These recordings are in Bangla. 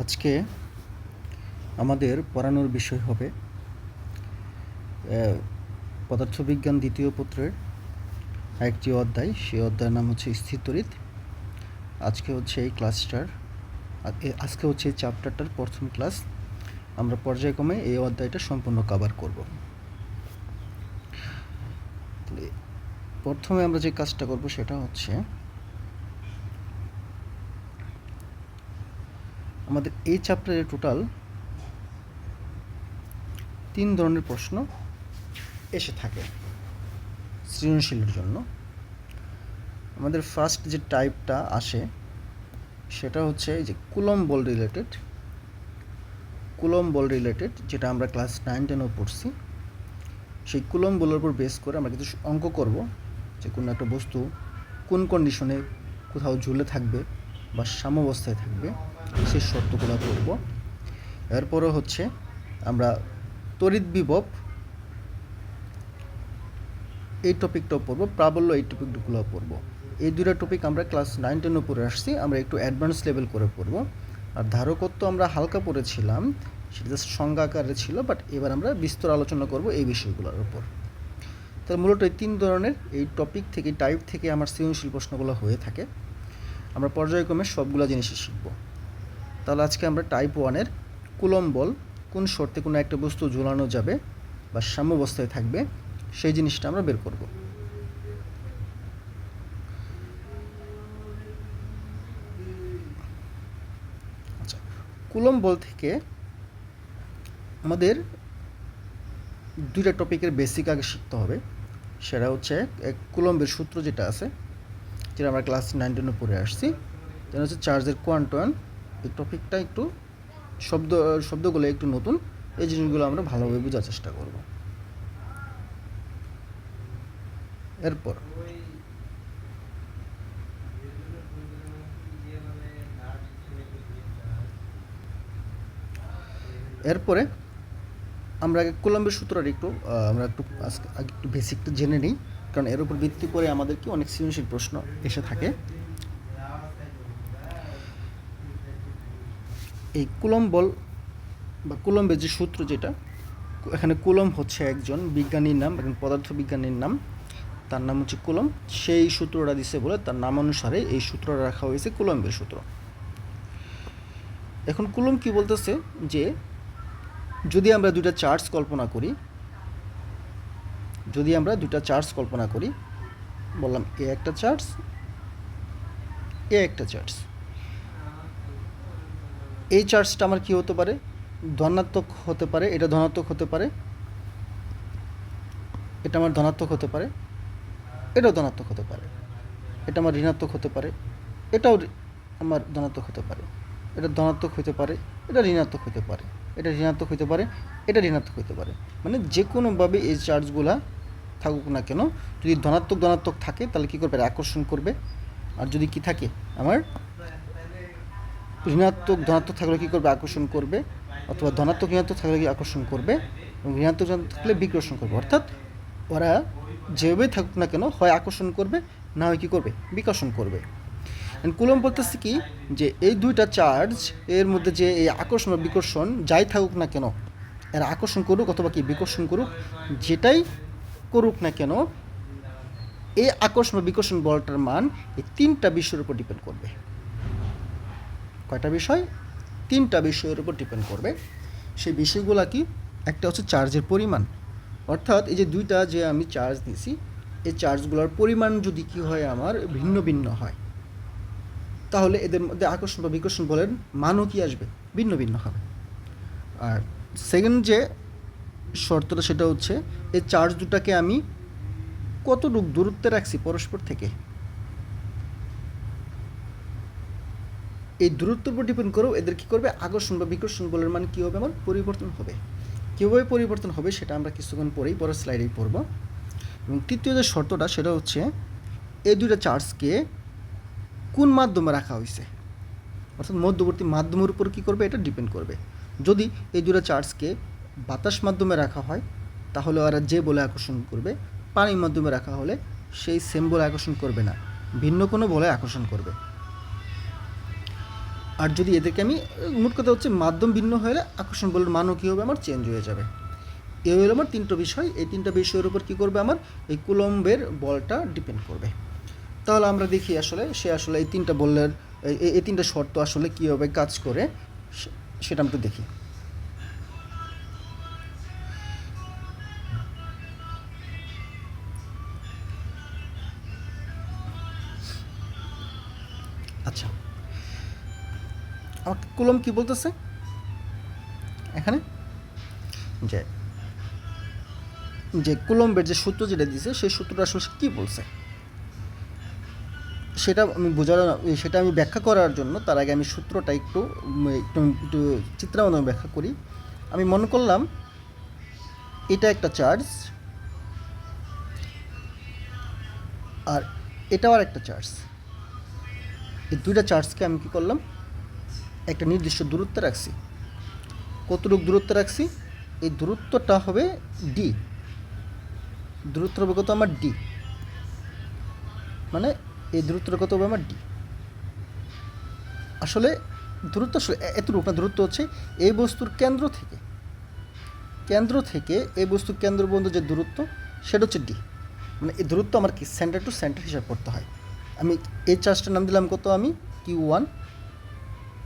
আজকে আমাদের পড়ানোর বিষয় হবে পদার্থবিজ্ঞান দ্বিতীয় পত্রের একটি অধ্যায়। সেই অধ্যায়ের নাম হচ্ছে স্থিরতড়িৎ। আজকে হচ্ছে এই চ্যাপ্টারটার প্রথম ক্লাস। আমরা পর্যায়ক্রমে এই অধ্যায়টা সম্পূর্ণ কভার করব। প্রথমে আমরা যে কাজটা করব সেটা হচ্ছে আমাদের এই চ্যাপ্টারে টোটাল 3 ধরনের প্রশ্ন এসে থাকে সৃজনশীলের জন্য। আমাদের ফার্স্ট যে টাইপটা আসে সেটা হচ্ছে এই যে কুলম্ব বল রিলেটেড, যেটা আমরা ক্লাস 9-10-ও পড়ছি। সেই কুলম্ব বলের উপর বেস করে আমরা কিছু অঙ্ক করব, যে কোনো একটা বস্তু কোন কন্ডিশনে কোথাও ঝুলে থাকবে বা সাম্যাবস্থায় থাকবে সেই শর্তগুলো পড়ব। এরপরে হচ্ছে আমরা তড়িৎ বিভব এই টপিকটাও পড়ব, প্রাবল্য এই টপিকগুলো পড়ব। এই দুটো টপিক আমরা ক্লাস 9-10 পড়ে আসছি, আমরা একটু অ্যাডভান্স লেভেল করে পড়ব। আর ধারকত্ব আমরা হালকা পড়েছিলাম, সেটা জাস্ট সংজ্ঞা আকারে ছিল, বাট এবার আমরা বিস্তর আলোচনা করব এই বিষয়গুলোর উপর। তাহলে মূলত এই 3 ধরনের এই টপিক থেকে টাইপ থেকে আমার সৃজনশীল প্রশ্নগুলো হয়ে থাকে। আমরা পর্যায়ক্রমে সবগুলো জিনিসই শিখব। তাহলে আজকে আমরা টাইপ 1-এর কুলম্ব বল কোন শর্তে কোনো একটা বস্তু ঝুলানো যাবে বা সাম্যাবস্থায় থাকবে সেই জিনিসটা আমরা বের করব। আচ্ছা, কুলম্ব বল থেকে আমাদের দুইটা টপিকের বেসিক আগে শিখতে হবে। সেটা হচ্ছে কুলম্বের সূত্র যেটা আছে, যেটা আমরা ক্লাস 9-10 পড়ে আসছি। যেটা হচ্ছে চার্জের কোয়ান্টম। এই টপিকটা একটু শব্দগুলো একটু নতুন, এই জিনিসগুলো আমরা ভালোভাবে বোঝার চেষ্টা করব। এরপরে আমরা আগে কুলম্বের সূত্রটা আমরা একটু বেসিকটা জেনে নিই, কারণ এর উপর ভিত্তি করে আমাদের কি অনেক সৃজনশীল প্রশ্ন এসে থাকে। এই কুলম্ব বল বা কুলম্বের যে সূত্র, যেটা এখানে কুলম্ব হচ্ছে একজন বিজ্ঞানীর নাম, একজন পদার্থবিজ্ঞানীর নাম, তার নাম হচ্ছে কুলম্ব। সেই সূত্রটা দিছে বলে তার নাম অনুসারে এই সূত্রটা রাখা হয়েছে কুলম্বের সূত্র। এখন কুলম্ব কি বলতেছে, যে যদি আমরা দুইটা চার্জ কল্পনা করি, বললাম এ একটা চার্জ, এই চার্জটা আমার কি হতে পারে, ধনাত্মক হতে পারে, এটা ধনাত্মক হতে পারে, এটা আমার ধনাত্মক হতে পারে, এটাও ধনাত্মক হতে পারে, এটা আমার ঋণাত্মক হতে পারে, এটাও আমার ধনাত্মক হতে পারে, এটা ধনাত্মক হতে পারে, এটা ঋণাত্মক হতে পারে, এটা ঋণাত্মক হতে পারে, এটা ঋণাত্মক হতে পারে। মানে যে কোনোভাবে এই চার্জগুলা থাকুক না কেন, যদি ধনাত্মক থাকে তাহলে কী করবে, আকর্ষণ করবে। আর যদি কি থাকে, আমার ধনাত্মক থাকলে কী করবে, আকর্ষণ করবে, অথবা ঋণাত্মক থাকলে কি আকর্ষণ করবে, এবং ঋণাত্মক থাকলে বিকর্ষণ করবে। অর্থাৎ ওরা যেভাবে থাকুক না কেন, হয় আকর্ষণ করবে, না হয় কী করবে, বিকর্ষণ করবে। কুলম্ব বলতেছে কি, যে এই দুইটা চার্জ এর মধ্যে যে এই আকর্ষণ বা বিকর্ষণ যাই থাকুক না কেন, এরা আকর্ষণ করুক অথবা কি বিকর্ষণ করুক, যেটাই করুক না কেন, এই আকর্ষণ বা বিকর্ষণ বলটার মান এই 3টা বিষয়ের উপর ডিপেন্ড করবে। কয়টা বিষয়? 3টা বিষয়ের উপর ডিপেন্ড করবে। সেই বিষয়গুলো কি, একটা হচ্ছে চার্জের পরিমাণ, অর্থাৎ এই যে দুইটা যে আমি চার্জ দিয়েছি, এই চার্জগুলোর পরিমাণ যদি কি হয়, আমার ভিন্ন ভিন্ন হয়, তাহলে এদের মধ্যে আকর্ষণ বা বিকর্ষণ বলের মানও কি আসবে, ভিন্ন ভিন্ন হবে। আর সেকেন্ড যে শর্তটা, সেটা হচ্ছে এই চার্জ দুটাকে আমি কতটুকু দূরত্বে রাখছি পরস্পর থেকে, এই দূরত্বের উপর ডিপেন্ড করেও এদের কী করবে, আকর্ষণ বা বিকর্ষণ বলের মান কী হবে, আমার পরিবর্তন হবে। কীভাবে পরিবর্তন হবে সেটা আমরা কিছুক্ষণ পরের স্লাইডেই পড়ব। এবং তৃতীয় যে শর্তটা, সেটা হচ্ছে এই দুইটা চার্জকে কোন মাধ্যমে রাখা হয়েছে, অর্থাৎ মধ্যবর্তী মাধ্যমের উপর কী করবে, এটা ডিপেন্ড করবে। যদি এই দুটো চার্জকে বাতাস মাধ্যমে রাখা হয়, তাহলে ওরা যে বলে আকর্ষণ করবে, পানির মাধ্যমে রাখা হলে সেই সেম বলে আকর্ষণ করবে না, ভিন্ন কোনো বলে আকর্ষণ করবে। আর যদি এদেরকে আমি মোট কথা হচ্ছে মাধ্যম ভিন্ন হলে আকর্ষণ বলের মানও কী হবে আমার চেঞ্জ হয়ে যাবে। এই হলো আমার তিনটা বিষয়। এই তিনটা বিষয়ের উপর কী করবে আমার এই কুলম্বের বলটা ডিপেন্ড করবে। তাহলে আমরা দেখি আসলে সে আসলে এই তিনটা বলের এই তিনটা শর্ত আসলে কীভাবে কাজ করে সেটা আমরা দেখি। আচ্ছা, আমার কুলম্ব কী বলতেছে এখানে, যে যে কুলম্বের যে সূত্র যেটা দিয়েছে সেই সূত্রটা আসলে কী বলছে সেটা আমি সেটা আমি ব্যাখ্যা করার জন্য তার আগে আমি সূত্রটা একটু একটু একটু চিত্রের মাধ্যমে ব্যাখ্যা করি। আমি মনে করলাম এটা একটা চার্জ আর এটাও আর একটা চার্জ। এই দুইটা চার্জকে আমি কী করলাম, একটা নির্দিষ্ট দূরত্বে রাখছি। কতটুকু দূরত্বে রাখছি, এই দূরত্বটা হবে ডি। দূরত্ব হবে কত আমার ডি, মানে এই দূরত্বটা কত হবে আমার ডি। আসলে দূরত্ব আসলে এতটুকু না, দূরত্ব হচ্ছে এই বস্তুর কেন্দ্র থেকে এই বস্তুর কেন্দ্র পর্যন্ত যে দূরত্ব সেটা হচ্ছে ডি। মানে এই দূরত্ব আমার কি সেন্টার টু সেন্টার হিসাব করতে হয়। আমি এই চার্জটার নাম দিলাম কত আমি Q1,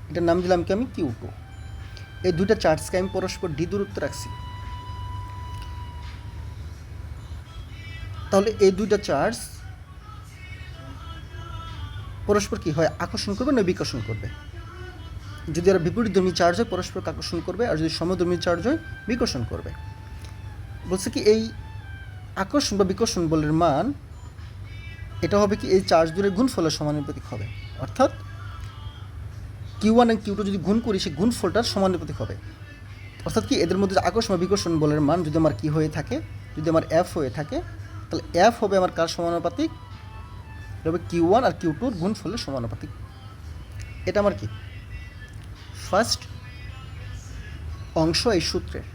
এটার নাম দিলাম কি আমি Q2। এই দুইটা চার্জকে আমি পরস্পর ডি দূরত্বে রাখছি। তাহলে এই দুইটা চার্জ পরস্পর কি হয়, আকর্ষণ করবে না বিকর্ষণ করবে। যদি এরা বিপরীতধর্মী চার্জ হয় পরস্পরকে আকর্ষণ করবে, আর যদি সমধর্মী চার্জ হয় বিকর্ষণ করবে। বলছে কি এই আকর্ষণ বা বিকর্ষণ বলের মান এটা হবে কি এই চার্জ দূরের গুণফলের সমানুপাতিক হবে। অর্থাৎ Q1 এবং Q2 যদি গুণ করি সেই গুণফলটার সমানুপাতিক হবে। অর্থাৎ কি এদের মধ্যে আকর্ষণ বা বিকর্ষণ বলের মান যদি আমার কি হয়ে থাকে, যদি আমার F হয়ে থাকে, তাহলে F হবে আমার কার সমানুপাতিক, তবে Q1 আর Q2 গুণফলের সমানুপাতিক। এটা আমার কি ফার্স্ট অংশ এই সূত্রের।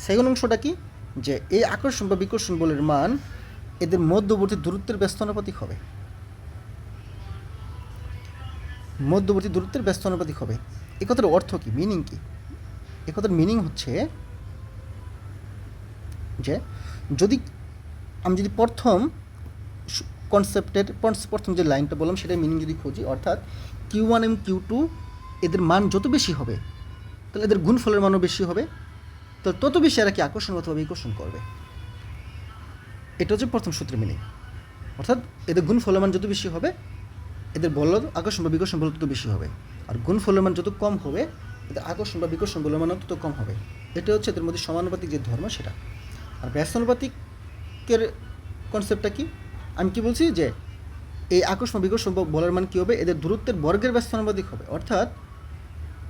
সেকেন্ড অংশটা কি, যে এই আকর্ষণ বা বিকর্ষণ বলের মান এদের মধ্যবর্তী দূরত্বের ব্যস্তানুপাতিক হবে। মধ্যবর্তী দূরত্বের ব্যস্তানুপাতিক হবে। এই কথার অর্থ কি, মিনিং কি? এই কথার মিনিং হচ্ছে যে যদি আমি যদি প্রথম কনসেপ্টের প্রথম যে লাইনটা বললাম সেটার মিনিং যদি খুঁজি, অর্থাৎ Q1 এবং Q2 এদের মান যত বেশি হবে তাহলে এদের গুণফলের মানও বেশি হবে, তো তত বেশি এরা কি আকর্ষণ অথবা বিকর্ষণ করবে। এটা হচ্ছে প্রথম সূত্রের মিনিং। অর্থাৎ এদের গুণফলের মান যত বেশি হবে এদের বল আকর্ষণ বা বিকর্ষণ বল তত বেশি হবে, আর গুণফলের মান যত কম হবে এদের আকর্ষণ বা বিকর্ষণ বলের মান তত কম হবে। এটা হচ্ছে এদের মধ্যে সমানুপাতিক যে ধর্ম সেটা। আর ব্যস্তানুপাতিকের কনসেপ্টটা কি, আমি কি বলছি যে এই আকর্ষণ বিকর্ষণ বলের মান কী হবে, এদের দূরত্বের বর্গের ব্যস্তানুপাতিক হবে। অর্থাৎ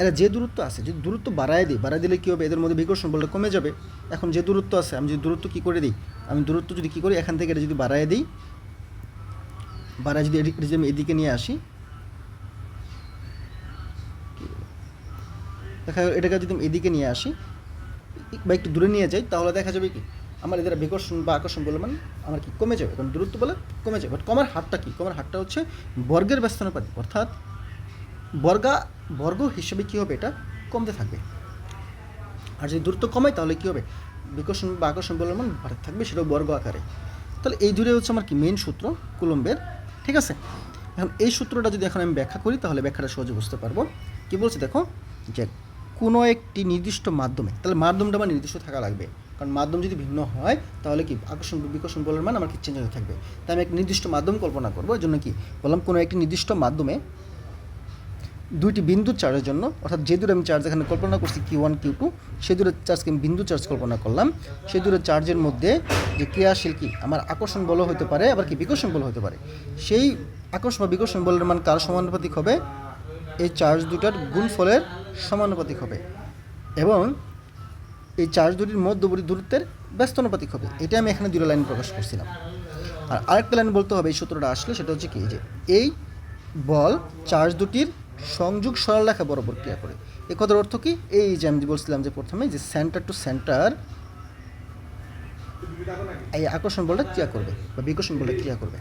এরা যে দূরত্ব আছে, যদি দূরত্ব বাড়ায় দিলে কী হবে, এদের মধ্যে বিকর্ষণ বলটা কমে যাবে। এখন যে দূরত্ব আছে আমি যদি দূরত্ব কী করে দিই, আমি দূরত্ব যদি কী করি এখান থেকে এটা যদি বাড়ায় দিই, যদি আমি এদিকে নিয়ে আসি, দেখা গেল এটাকে যদি আমি এদিকে নিয়ে আসি বা একটু দূরে নিয়ে যাই, তাহলে দেখা যাবে কি আমার এদের বিকর্ষণ বা আকর্ষণ বলে মানে আমার কি কমে যাবে, কারণ দূরত্ব বলে কমে যাবে। বাট কমার হারটা কি, কমার হারটা হচ্ছে বর্গের ব্যস্তানুপাতিক। অর্থাৎ বর্গ হিসেবে কী হবে, এটা কমতে থাকবে। আর যদি দূরত্ব কমায় তাহলে কী হবে, বিকর্ষণ বা আকর্ষণ বলের মান বাড়তে থাকবে, সেটাও বর্গ আকারে। তাহলে এই দূরে হচ্ছে আমার কি মেইন সূত্র কুলম্বের, ঠিক আছে। এখন এই সূত্রটা যদি এখন আমি ব্যাখ্যা করি তাহলে ব্যাখ্যাটা সহজে বুঝতে পারবো। কী বলছে দেখো, যে কোনো একটি নির্দিষ্ট মাধ্যমে, তাহলে মাধ্যমটা আমার নির্দিষ্ট থাকা লাগবে, কারণ মাধ্যম যদি ভিন্ন হয় তাহলে কি আকর্ষণ বিকর্ষণ বলের মান আমার কি চেঞ্জ হতে থাকবে। তাই আমি একটা নির্দিষ্ট মাধ্যম কল্পনা করবো। এর জন্য কি বললাম, কোনো একটি নির্দিষ্ট মাধ্যমে দুইটি বিন্দু চার্জের জন্য, অর্থাৎ যে দূরে আমি চার্জ এখানে কল্পনা করছি Q1 Q2, সেই দূরের চার্জকে আমি বিন্দু চার্জ কল্পনা করলাম। সেই দূরের চার্জের মধ্যে যে ক্রিয়াশীল কি আমার আকর্ষণ বল হতে পারে, আবার কি বিকর্ষণ বল হতে পারে। সেই আকর্ষণ বা বিকর্ষণ বলের মান কার সমানুপাতিক হবে, এই চার্জ দুটার গুণফলের সমানুপাতিক হবে, এবং এই চার্জ দুটির মধ্যবর্তী দূরত্বের ব্যস্তানুপাতিক হবে। এটা আমি এখানে দুটো লাইন প্রকাশ করছিলাম। আর আরেকটা লাইন বলতে হবে এই সূত্রটা আসলে, সেটা হচ্ছে কি, যে এই বল চার্জ দুটির সংযোগ সরলরেখা বরাবর ক্রিয়া করে। এই কথার অর্থ কি, এই যে আমি বলছিলাম যে প্রথমে যে সেন্টার টু সেন্টার এই আকর্ষণ বলটা ক্রিয়া করবে বা বিকর্ষণ বলটা ক্রিয়া করবে।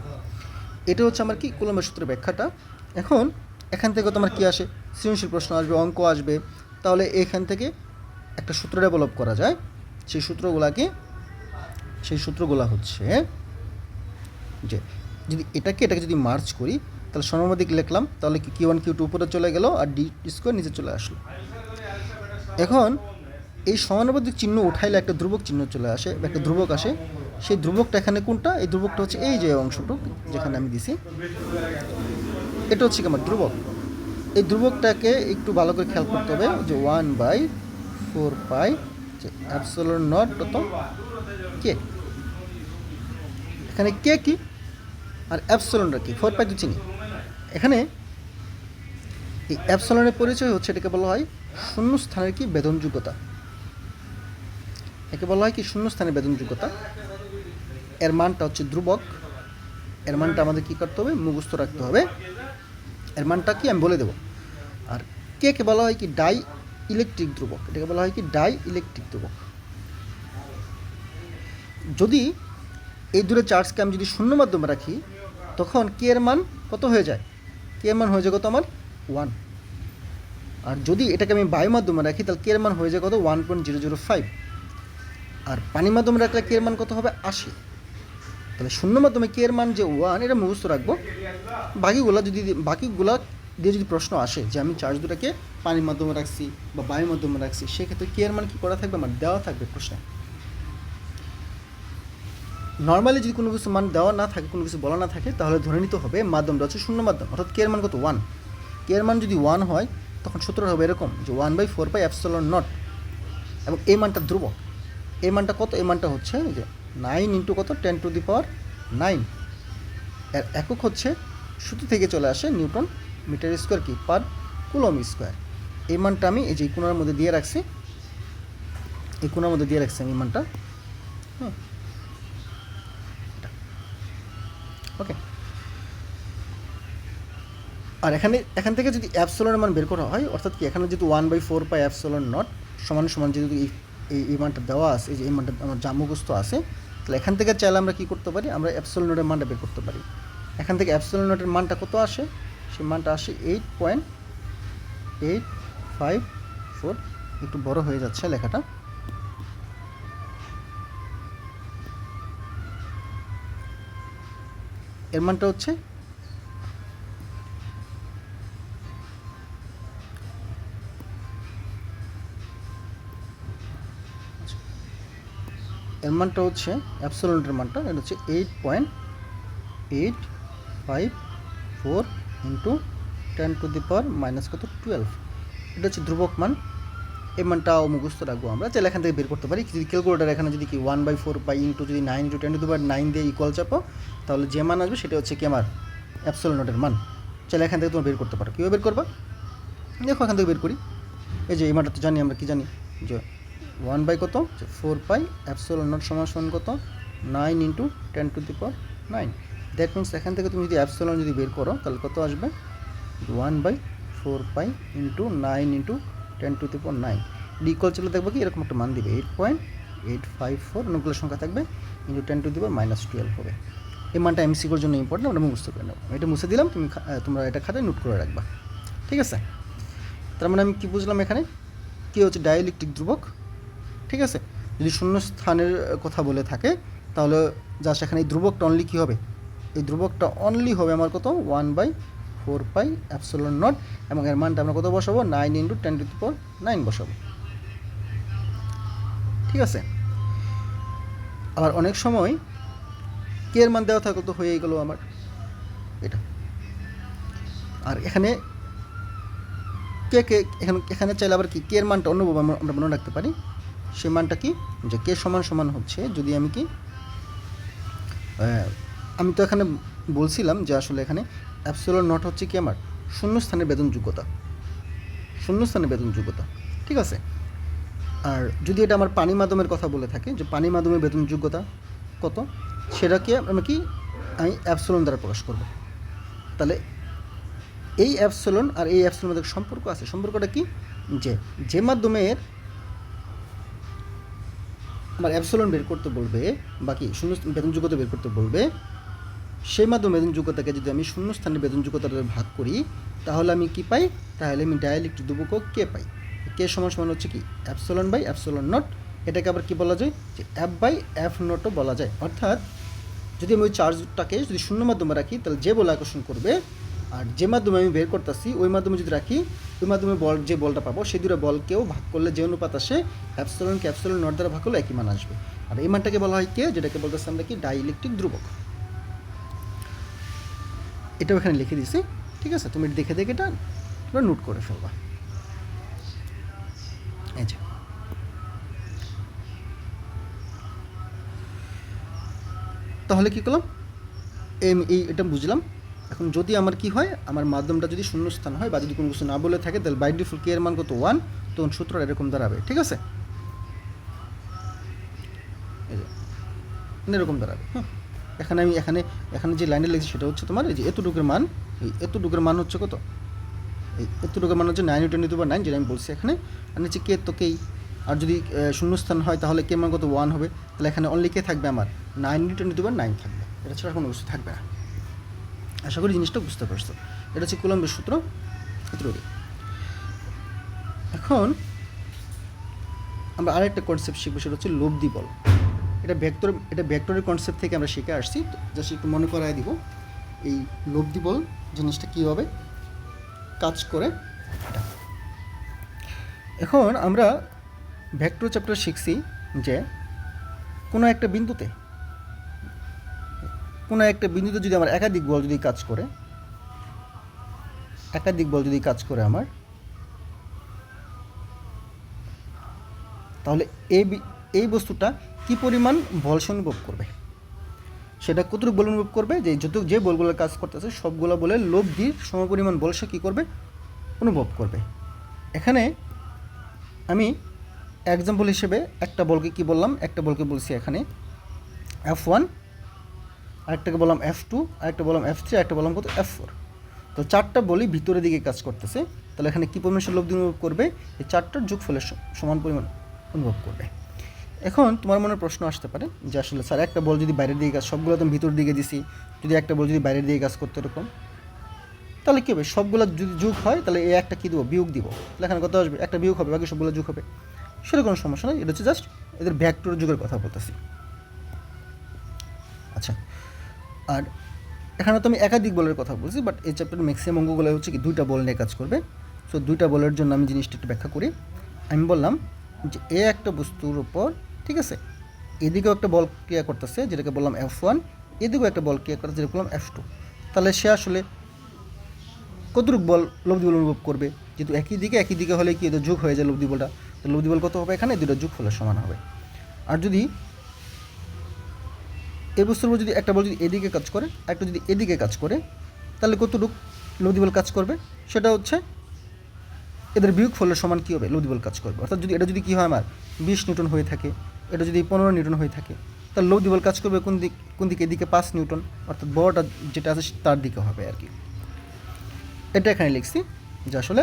এটা হচ্ছে আমার কি কুলম্বের সূত্রের ব্যাখ্যাটা। এখন এখান থেকে তোমার কী আসে, সৃজনশীল প্রশ্ন আসবে, অঙ্ক আসবে। তাহলে এখান থেকে একটা সূত্র ডেভেলপ করা যায়। সেই সূত্রগুলা হচ্ছে যে যদি এটাকে যদি মার্চ করি তাহলে সমানুপাতিক লিখলাম, তাহলে কি Q1 Q2 উপরে চলে গেল আর D স্কোয়ার নিচে চলে আসলো। এখন এই সমানুপাতিক চিহ্ন উঠাইলে একটা ধ্রুবক চিহ্ন চলে আসে, একটা ধ্রুবক আসে। সেই ধ্রুবকটা এখানে কোনটা, এই ধ্রুবকটা হচ্ছে এই যে অংশটুক যেখানে আমি দিছি, এটা হচ্ছে কি আমার ধ্রুবক। এই ধ্রুবকটাকে একটু ভালো করে খেয়াল করতে হবে যে 1/4 যে অ্যাপসিলন নট কত কে, এখানে কে কি আর অ্যাপসিলনটা কি, 4 তো চিনি। এখানে এই অ্যাপসিলনের পরিচয় হচ্ছে, এটাকে বলা হয় শূন্যস্থানের কি বেদনযোগ্যতা। একে বলা হয় কি শূন্যস্থানের বেদনযোগ্যতা। এর মানটা হচ্ছে ধ্রুবক। এর মানটা আমাদের কী করতে হবে, মুখস্থ রাখতে হবে। এর মানটা কি আমি বলে দেবো। আর কে বলা হয় কি ডাই ইলেকট্রিক ধ্রুবক, এটাকে বলা হয় কি ডাই ইলেকট্রিক ধ্রুবক। যদি এই দূরে চার্জকে আমি যদি শূন্য মাধ্যমে রাখি তখন কে এর মান কত হয়ে যায়, কে এর মান হয়ে যায় কত আমার 1। আর যদি এটাকে আমি বায়ু মাধ্যমে রাখি তাহলে কে এর মান হয়ে যায় কত 1.005। আর পানি মাধ্যমে রাখলে কে এর মান কত হবে 80। তাহলে শূন্য মাধ্যমে কে এর মান যে 1, এটা মুখস্থ রাখবো। বাকিগুলা দিয়ে যদি প্রশ্ন আসে যে আমি চার্জ দুটাকে পানির মাধ্যমে রাখছি বা বায়ুর মাধ্যমে রাখছি, সেক্ষেত্রে কে এর মান কী করা থাকবে, আমার দেওয়া থাকবে প্রশ্নে। নর্মালি যদি কোনো কিছু মান দেওয়া না থাকে, কোনো কিছু বলা না থাকে, তাহলে ধরে নিতে হবে মাধ্যমটা হচ্ছে শূন্য মাধ্যম, অর্থাৎ কে এর মান কত 1। কে এর মান যদি 1 হয় তখন সূত্রটা হবে এরকম যে 1/4 এপসিলন নট, এবং এই মানটা ধ্রুবক। এই মানটা কত, এই মানটা হচ্ছে যে 9 ইন্টু কত 10⁹9। এর একক হচ্ছে সূত্র থেকে চলে আসে নিউটন মিটার স্কোয়ার কি পার কুলম স্কোয়ার। এই মানটা আমি এই যে কোণার মধ্যে দিয়ে রাখছি, এই কোণার মধ্যে দিয়ে রাখছি আমি এই মানটা। হ্যাঁ, ওকে। আর এখান থেকে যদি অ্যাপসিলনের মান বের করা হয়, অর্থাৎ কি এখানে যদি 1/4 এপসিলন নট সমান যদি এই মানটা দেওয়া আছে, এই যে এই মানটা আমার যা মুখস্থ আছে, তাহলে এখান থেকে চাইলে আমরা কী করতে পারি, আমরা অ্যাপসিলন নটের মানটা বের করতে পারি। এখান থেকে অ্যাপসিলন নটের মানটা কত আসে, সেই মানটা আসে 8.854। একটু বড় হয়ে যাচ্ছে লেখাটা। এর মানটা হচ্ছে অ্যাপসিলনের মানটা এটা হচ্ছে 8.854 ইন্টু 10⁻⁻12। এটা হচ্ছে ধ্রুবক মান। এই মানটাও মুখস্থ রাখবো আমরা, চাইলে এখান থেকে বের করতে পারি। যদি ক্যালকুলেটার এখানে যদি কি 1/4 ইন্টু যদি 9 ইন্টু 10⁻9 দিয়ে ইকুয়াল চাপো, তাহলে যে মান আসবে সেটা হচ্ছে কি আমার অ্যাপসিলন নটের মান। চাইলে এখান থেকে তোমরা বের করতে পারো। কীভাবে বের করবা দেখো, এখান থেকে বের করি। এই যে এই মানটা তো জানি আমরা, কি জানি যে 1/4 এপসিলন নট সমান কত 9 ইন্টু 10⁻9। দ্যাট মিনস এখান থেকে তুমি যদি অ্যাপসিলন যদি বের করো তাহলে কত আসবে 1/4 ইন্টু 9 ইন্টু 10⁻9। ইকুয়াল চলে দেখবো কি এরকম একটা মান দিবে 8.854, অনেকগুলো সংখ্যা থাকবে, ইন্টু 10⁻12 হবে। এই মানটা এমসিকিউর জন্য ইম্পর্টেন্ট, আমরা মুখস্থ করে নেবো। এটা মুছে দিলাম, তোমরা এটা খাতায় নোট করে রাখবা, ঠিক আছে। তার মানে আমি কী বুঝলাম, এখানে কী হচ্ছে ডাইইলেকট্রিক ধ্রুবক, ঠিক আছে। যদি শূন্য স্থানের কথা বলে থাকে তাহলে যা সেখানে এই ধ্রুবকটা অনলি কী হবে, এই ধ্রুবকটা অনলি হবে আমার কত 1/4 এপসিলন নট, এবং এর মানটা আমরা কত বসাবো 9 ইন্টু 10⁻9 বসাবো, ঠিক আছে। আবার অনেক সময় কে এর মান দেওয়া থাকলে তো হয়ে গেলো আমার এটা। আর এখানে এখানে চাইলে আবার কি কে এর মানটা অন্যভাবে আমরা মনে রাখতে পারি। সেই মানটা কি, যে কে সমান হচ্ছে, যদি আমি কি আমি তো এখানে বলছিলাম যে আসলে এখানে অ্যাপসিলন নট হচ্ছে কি আমার শূন্যস্থানের বেদনযোগ্যতা, ঠিক আছে। আর যদি এটা আমার পানি মাধ্যমের কথা বলে থাকে যে পানি মাধ্যমের বেদনযোগ্যতা কত, সেটাকে আমি অ্যাপসিলন দ্বারা প্রকাশ করব। তাহলে এই অ্যাপসিলন আর এই অ্যাপসিলনের মধ্যে সম্পর্ক আছে। সম্পর্কটা কি, যে মাধ্যমের আমার অ্যাপসিলন বের করতে বলবে, বাকি শূন্য বেদনযোগ্যতা বের করতে বলবে, সেই মাধ্যমে বেদনযোগ্যতাকে যদি আমি শূন্য স্থানের বেদনযোগ্যতাটা ভাগ করি তাহলে আমি কি পাই? তাহলে আমি ডাইইলেকট্রিক ধ্রুবক কে পাই। কে সমান সমান হচ্ছে কি অ্যাপসিলন বাই অ্যাপসিলন নট। এটাকে আবার কি বলা যায় যে এফ বাই এফ নটও বলা যায়। অর্থাৎ যদি আমি ওই চার্জটাকে যদি শূন্য মাধ্যমে রাখি তাহলে যে বল আকর্ষণ করবে, আর যে মাধ্যমে আমি বের করতেছি ওই মাধ্যমে যদি রাখি ওই মাধ্যমে যে বলটা পাবো সেই দুটো বলকেও ভাগ করলে যে অনুপাত আসে অ্যাপসিলনকে অ্যাপসিলন নট দ্বারা ভাগ করলে একই মান আসবে। আর এই মানটাকে বলা হয় কে, যেটাকে বলতেছি আমরা কি ডাইইলেকট্রিক ধ্রুবক। এটাও এখানে লিখে দিছি, ঠিক আছে? তুমি দেখে দেখে এটা তোমরা নোট করে ফেলবা। এই যে তাহলে কী করলাম, এটা বুঝলাম। এখন যদি আমার কি হয়, আমার মাধ্যমটা যদি শূন্য স্থান হয় বা যদি কোনো কিছু না বলে থাকে তাহলে বাই ডিফল্ট কে এর মান কত 1, তখন সূত্রটা এরকম দাঁড়াবে, ঠিক আছে? এই যে এরকম দাঁড়াবে। হ্যাঁ, এখানে যে লাইনে লিখছি সেটা হচ্ছে তোমার এই যে এতটুকুর মান, এই এতটুকুর মান হচ্ছে কত, এই এতটুকুর মান হচ্ছে 9 × 10⁹, যেটা আমি বলছি এখানে। আর নিচে কে তো কেই, আর যদি শূন্যস্থান হয় তাহলে কে মান কত 1 হবে, তাহলে এখানে অনলি কে থাকবে আমার 9 × 10⁹ থাকবে, এটা ছাড়া কোনো কিছু থাকবে না। আশা করি জিনিসটা বুঝতে পারছো। এটা হচ্ছে কুলম্বের সূত্র। এখন আমরা আরেকটা কনসেপ্ট শিখবো, সেটা হচ্ছে লব্ধি বল। এটা ভেক্টরের কনসেপ্ট থেকে আমরা শিখে আসছি, জাস্ট একটু মনে করায় দিব এই লব্ধি বল জিনিসটা কীভাবে কাজ করে। এখন আমরা ভেক্টর চ্যাপ্টার শিখছি যে কোনো একটা বিন্দুতে যদি আমার একাধিক বল যদি কাজ করে আমার, তাহলে এই বস্তুটা কি পরিমাণ বল অনুভব করবে, সেটা কতটুকু বল অনুভব করবে, যে বলগুলো কাজ করতেছে সবগুলো বলে লব্ধির সমপরিমাণ বল সে কী করবে, অনুভব করবে। এখানে আমি এক্সাম্পল হিসেবে একটা বলকে কি বললাম, একটা বলকে বলছি এখানে F1, আরেকটাকে বললাম F2, আরেকটা বললাম F3, আরেকটা বললাম কত F4। তো চারটা বলই ভিতরের দিকে কাজ করতেছে, তাহলে এখানে কী পরিমাণ লব্ধি অনুভব করবে, এই চারটার যোগফলের সমান পরিমাণ অনুভব করবে। এখন তোমার মনে প্রশ্ন আসতে পারে যে আসলে স্যার একটা বল যদি বাইরের দিকে কাজ, সবগুলো তো ভিতর দিকে দিছি, যদি একটা বল যদি বাইরের দিকে কাজ করতে এরকম, তাহলে কী হবে, সবগুলো যদি যোগ হয় তাহলে এই একটা কী দেবো, বিয়োগ দিব, তাহলে এখানে কত আসবে, একটা বিয়োগ হবে, বাকি সবগুলো যোগ হবে। সেটা কোনো সমস্যা নয়, এটা হচ্ছে জাস্ট এদের ভেক্টর যুগের কথা বলতেছি। আচ্ছা, আর এখানে তো আমি একাধিক বলের কথা বলছি, বাট এই চ্যাপ্টার ম্যাক্সিমাম অঙ্কগুলো হচ্ছে কি দুইটা বল নিয়ে কাজ করবে। সো দুইটা বলের জন্য আমি জিনিসটা একটু ব্যাখ্যা করি। আমি বললাম যে এ একটা বস্তুর উপর, ঠিক আছে, এদিকেও একটা বল ক্রিয়া করতেছে যেটাকে বললাম F1, এদিকেও একটা বল ক্রিয়া করতেছে যেটা বললাম F2। তাহলে সে আসলে কতটুকু লব্ধি বল অনুভব করবে, যেহেতু একই দিকে হলে কি এদের যোগ হয়ে যায় লব্ধি বলটা, তো লব্ধি বল কত হবে, এখানে দুটো যোগফলের সমান হবে। আর যদি এই বস্তুর উপর যদি একটা বল যদি এদিকে কাজ করে, একটা যদি এদিকে কাজ করে, তাহলে কতটুকু লব্ধি বল কাজ করবে, সেটা হচ্ছে এদের বিয়োগফলের সমান কী হবে, লব্ধি বল কাজ করবে। অর্থাৎ যদি এটা যদি কী হয় আমার 20 নিউটন হয়ে থাকে, এটা যদি 15 নিউটন হয়ে থাকে, তাহলে লব্ধি বল কাজ করবে কোন দিকে, এদিকে 5 নিউটন, অর্থাৎ বড়টা যেটা আছে তার দিকে হবে আর কি। এটা এখানে লিখছি যে আসলে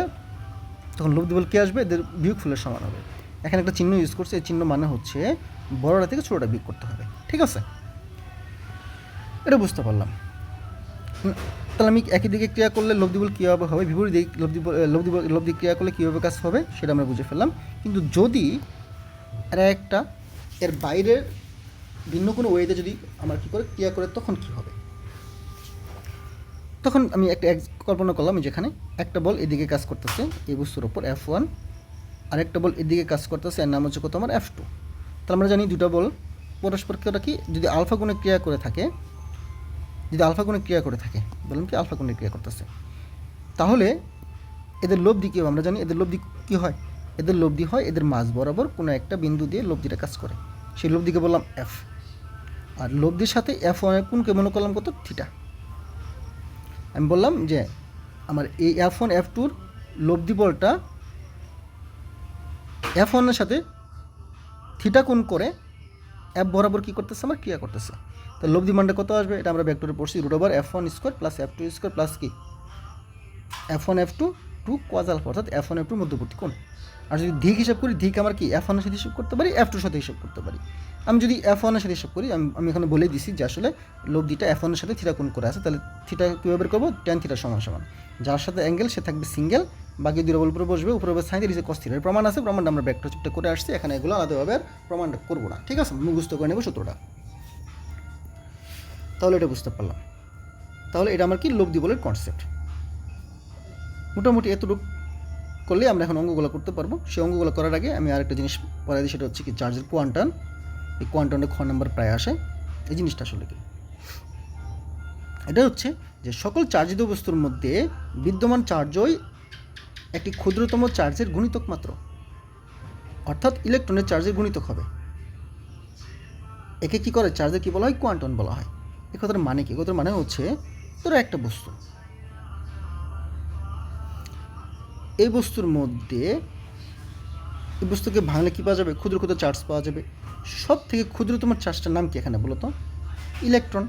তখন লব্ধি বল কী আসবে, এদের বিয়োগফলের সমান হবে। এখানে একটা চিহ্ন ইউজ করছে, এই চিহ্ন মানে হচ্ছে বড়টা থেকে ছোটোটা বিয়োগ করতে হবে, ঠিক আছে? এটা বুঝতে পারলাম। তাহলে আমি একই দিকে ক্রিয়া করলে লব্ধি বল কীভাবে হবে, বিপরীত দিক লব্ধি ক্রিয়া করলে কীভাবে কাজ হবে সেটা আমরা বুঝে ফেললাম। কিন্তু যদি এর বাইরের ভিন্ন কোনো ওয়েতে যদি আমার কী করে ক্রিয়া করে তখন কী হবে, তখন আমি একটা কল্পনা করলাম যেখানে একটা বল এদিকে কাজ করতেছে এই বস্তুর ওপর F1, আরেকটা বল এদিকে কাজ করতেছে, এর নাম হচ্ছে কত আমার F2। তাহলে আমরা জানি দুটো বল পরস্পরকে কি যদি আলফা কোণে ক্রিয়া করে থাকে, বললাম কি আলফা কোণে ক্রিয়া করতেছে, তাহলে এদের লব্ধি কী হবে, আমরা জানি এদের লব্ধি কী হয়, এদের মাঝ বরাবর কোনো একটা বিন্দু দিয়ে লব্ধিটা কাজ করে, সেই লব্ধিকে বললাম F। আর লব্ধির সাথে F1 কোনকে মনে করলাম কত, থিটা। আমি বললাম যে আমার এই F1 F2-র লব্ধি বলটা F1-এর সাথে থিটা কোণ করে F বরাবর কী করতেছে, আমার ক্রিয়া করতেছে। তো লব্ধি মানটা কত আসবে, এটা আমরা ভেক্টরে পড়ছি √F1² + F2² প্লাস কি F1 F2 F2 cos alpha, অর্থাৎ F1 F2 মধ্যবর্তী কোণ। আর যদি দিক হিসাব করি, দিক আমার কি F1 এর সাথে হিসাব করতে পারি, F2 এর সাথে হিসাব করতে পারি। আমি যদি F1 এর সাথে হিসাব করি, আমি এখানে বলে দিছি যে আসলে লব্ধিটা F1 এর সাথে থিটা কোণ করে আছে, তাহলে থিটা কীভাবে বের করবো, tan থিটা সমান সমান যার সাথে অ্যাঙ্গেল সে থাকবে সিঙ্গেল, বাকি দুই ডবল উপরে বসবে, উপরে সাইন দিয়েছে cos থিটা। প্রমাণ আছে, প্রমাণটা আমরা ব্যাকটা চিপটা করে আসছি, এখানে এগুলো আলাদাভাবে আর প্রমাণটা করবো না, ঠিক আছে, মুখস্থ করে নেবো সূত্রটা। তাহলে এটা বুঝতে পারলাম। তাহলে এটা আমার কি লব্ধি বলের কনসেপ্ট। মোটামুটি এতটুকু করলে আমরা এখন অঙ্কগুলো করতে পারবো। সেই অঙ্কগুলো করার আগে আমি আরেকটা জিনিস পড়াই দিই, সেটা হচ্ছে কি চার্জের কোয়ান্টাম। এই কোয়ান্টামটা খ নাম্বার প্রায় আসে। এই জিনিসটা আসলে কি, এটা হচ্ছে যে সকল চার্জিত বস্তুর মধ্যে বিদ্যমান চার্জই একটি ক্ষুদ্রতম চার্জের গুণিতক মাত্র, অর্থাৎ ইলেকট্রনের চার্জের গুণিতক হবে। একে কি করে, চার্জের কি বলা হয়, কোয়ান্টাম বলা হয়। এই কথার মানে কি, কথার মানে হচ্ছে ধরো একটা বস্তু, এই বস্তুর মধ্যে, এই বস্তুকে ভাঙলে কী পাওয়া যাবে, ক্ষুদ্র ক্ষুদ্র চার্জ পাওয়া যাবে। সব থেকে ক্ষুদ্রতম চার্জটার নাম কি এখানে বলো তো, ইলেকট্রন।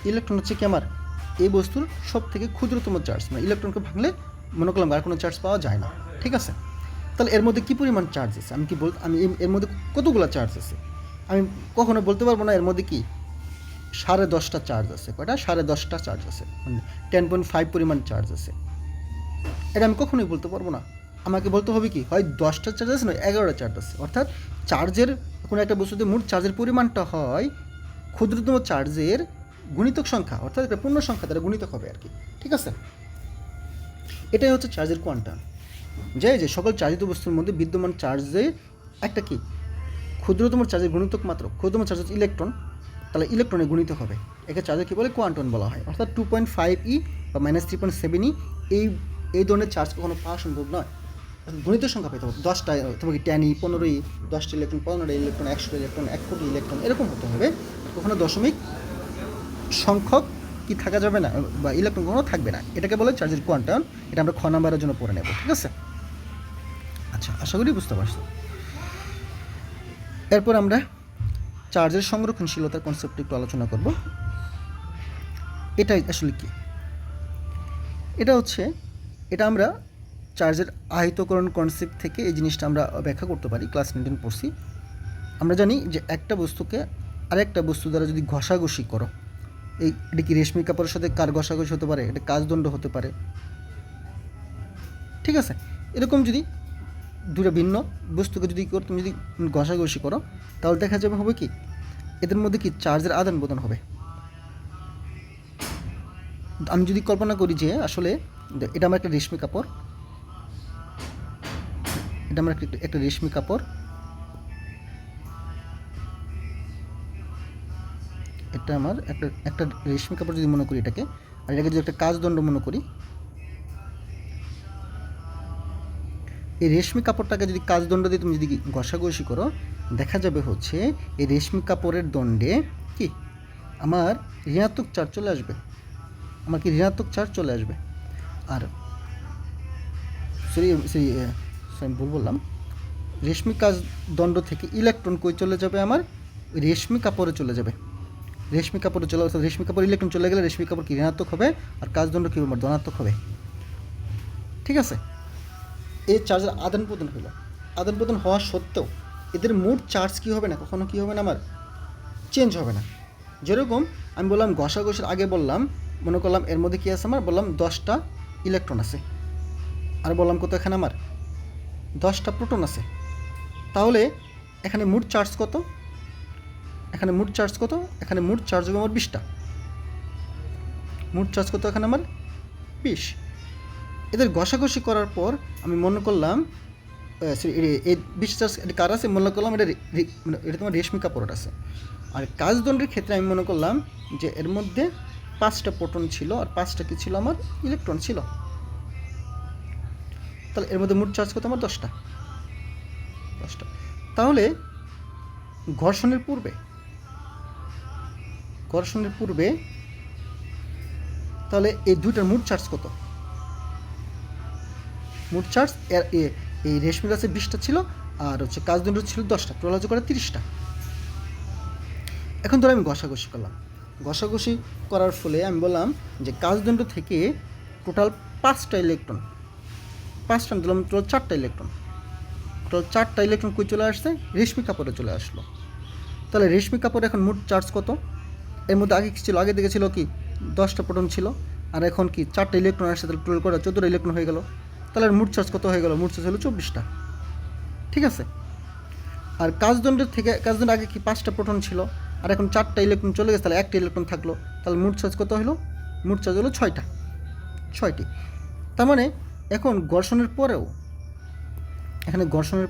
ইলেকট্রন হচ্ছে কি আমার এই বস্তুর সব থেকে ক্ষুদ্রতম চার্জ, মানে ইলেকট্রনকে ভাঙলে মনে করলাম আর কোনো চার্জ পাওয়া যায় না, ঠিক আছে। তাহলে এর মধ্যে কী পরিমাণ চার্জ আছে, আমি এর মধ্যে কতগুলো চার্জ আছে, আমি কখনো বলতে পারবো না এর মধ্যে কি 10.5টা চার্জ আছে। কয়টা, 10.5টা চার্জ আছে, মানে 10.5 পরিমাণ চার্জ আছে। এটা আমি কখনোই বলতে পারবো না। আমাকে বলতে হবে কি, হয় 10টা চার্জ আছে, না 11টা চার্জ আছে। অর্থাৎ চার্জের কোনো একটা বস্তুতে মোট চার্জের পরিমাণটা হয় ক্ষুদ্রতম চার্জের গুণিতক সংখ্যা, অর্থাৎ একটা পূর্ণ সংখ্যা দ্বারা গুণিতক হবে আর কি, ঠিক আছে। এটাই হচ্ছে চার্জের কোয়ান্টাম, যে সকল চার্জিত বস্তুর মধ্যে বিদ্যমান চার্জের একটা কি ক্ষুদ্রতম চার্জের গুণিতক মাত্র। ক্ষুদ্রতম চার্জ হচ্ছে ইলেকট্রন, তাহলে ইলেকট্রনের গুণিতক হবে। একে চার্জের কী বলে, কোয়ান্টাম বলা হয়। অর্থাৎ 2.5e বা -3.7e এই ধরনের চার্জ কখনো পাওয়া সম্ভব নয়। গণিত সংখ্যা পেতে হবে 10টা, অথবা কি 10e 15e, 10টা ইলেকট্রন, 15টা ইলেকট্রন, 100টা ইলেকট্রন, 1 কোটি ইলেকট্রন, এরকম হতে হবে। কখনো দশমিক সংখ্যক কি থাকা যাবে না, বা ইলেকট্রন কখনো থাকবে না। এটাকে বলে চার্জের কোয়ান্টাম। এটা আমরা খ নাম্বারের জন্য পড়ে নেব, ঠিক আছে। আচ্ছা, আশা করি বুঝতে পারছো। এরপর আমরা চার্জের সংরক্ষণশীলতার কনসেপ্ট একটু আলোচনা করব। এটাই আসলে কি, এটা আমরা চার্জের আয়তকরণ কনসেপ্ট থেকে এই জিনিসটা আমরা ব্যাখ্যা করতে পারি। ক্লাস 9 পড়ছি। আমরা জানি যে একটা বস্তুকে আরেকটা বস্তু দ্বারা যদি ঘষাঘষি করো, এটা কি রেশমি কাপড়ের সাথে কার ঘষাঘষি হতে পারে, এটা কাচদণ্ড হতে পারে, ঠিক আছে। এরকম যদি দুটো ভিন্ন বস্তুকে যদি তুমি যদি ঘষাঘষি করো, তাহলে দেখা যাবে হবে কি, এদের মধ্যে কি চার্জের আদান প্রদান হবে। আমি যদি কল্পনা করি যে আসলে এটা আমার একটা রেশমি কাপড়, এটা আমার একটা রেশমি কাপড়, এটা আমার একটা রেশমি কাপড় যদি মনে করি এটাকে, আর এটাকে যদি একটা কাচদণ্ড মনে করি, এই রেশমি কাপড়টাকে যদি কাচদণ্ড দিয়ে তুমি যদি ঘষাঘষি করো, দেখা যাবে হচ্ছে এই রেশমি কাপড়ের দণ্ডে কি আমার ঋণাত্মক চার্জ চলে আসবে, আর আমি ভুল বললাম, রেশমি কাচদণ্ড থেকে ইলেকট্রন কই চলে যাবে, আমার রেশমি কাপড়ে চলে যাবে। অর্থাৎ রেশমি কাপড় ইলেকট্রন চলে গেলে রেশমি কাপড় কি ঋণাত্মক হবে, আর কাচদণ্ড কি আমার ধনাত্মক হবে, ঠিক আছে। এই চার্জের আদান প্রদান হওয়া সত্ত্বেও এদের মোট চার্জ কী হবে না, কখনো কী হবে না, আমার চেঞ্জ হবে না। যেরকম আমি বললাম ঘষাঘষির আগে বললাম, মনে করলাম এর মধ্যে কী আছে, আমার বললাম 10টা ইলেকট্রন আছে, আর বললাম কত, এখানে আমার 10টা প্রোটন আছে। তাহলে এখানে মোট চার্জ কত, এখানে মোট চার্জ হবে আমার 20টা। মোট চার্জ কত এখানে আমার 20। এদের ঘষাঘষি করার পর আমি মনে করলাম এই 20 চার্জ এটা কার আছে, মনে করলাম এটা তোমার রেশমি কাপড় আছে। আর কাচদণ্ডের ক্ষেত্রে আমি মনে করলাম যে এর মধ্যে 5টা প্রোটন ছিল, আর 5টা কি ছিল, আমার ইলেকট্রন ছিল। তাহলে এর মধ্যে মোট চার্জ কত, আমার 10টা। তাহলে ঘর্ষণের পূর্বে তাহলে এই দুইটার মোট চার্জ কত, মোট চার্জ এই রেশমি গাছে 20টা ছিল, আর হচ্ছে কাচদণ্ড ছিল 10টা, টোটাল হচ্ছে করে 30টা। এখন ধরো আমি ঘষাঘষি করলাম, ঘষাঘষি করার ফলে আমি বললাম যে কাচদণ্ড থেকে টোটাল 5টা ইলেকট্রন 5টা দিলাম, টোটাল 4টা ইলেকট্রন। টোটাল 4টা ইলেকট্রন কই চলে আসছে? রেশমি কাপড়ে চলে আসলো। তাহলে রেশমি কাপড়ে এখন মোট চার্জ কত? এর মধ্যে আগে কী ছিল? আগে দিকে ছিল কি 10টা প্রোটন ছিল, আর এখন কি 4টা ইলেকট্রন আসছে, তাহলে টোটাল করে 14টা ইলেকট্রন হয়ে গেল। তাহলে মোট চার্জ কত হয়ে গেল? মোট চার্জ হলো 24টা। ঠিক আছে। আর কাজদণ্ডের আগে কি 5টা প্রোটন ছিল, আর এখন 4টা ইলেকট্রন চলে গেছে, তাহলে 1টা ইলেকট্রন থাকলো। তাহলে মোট চার্জ কত হলো? মোট চার্জ হলো 6টি। তার মানে এখন ঘর্ষণের পরেও, এখানে ঘর্ষণের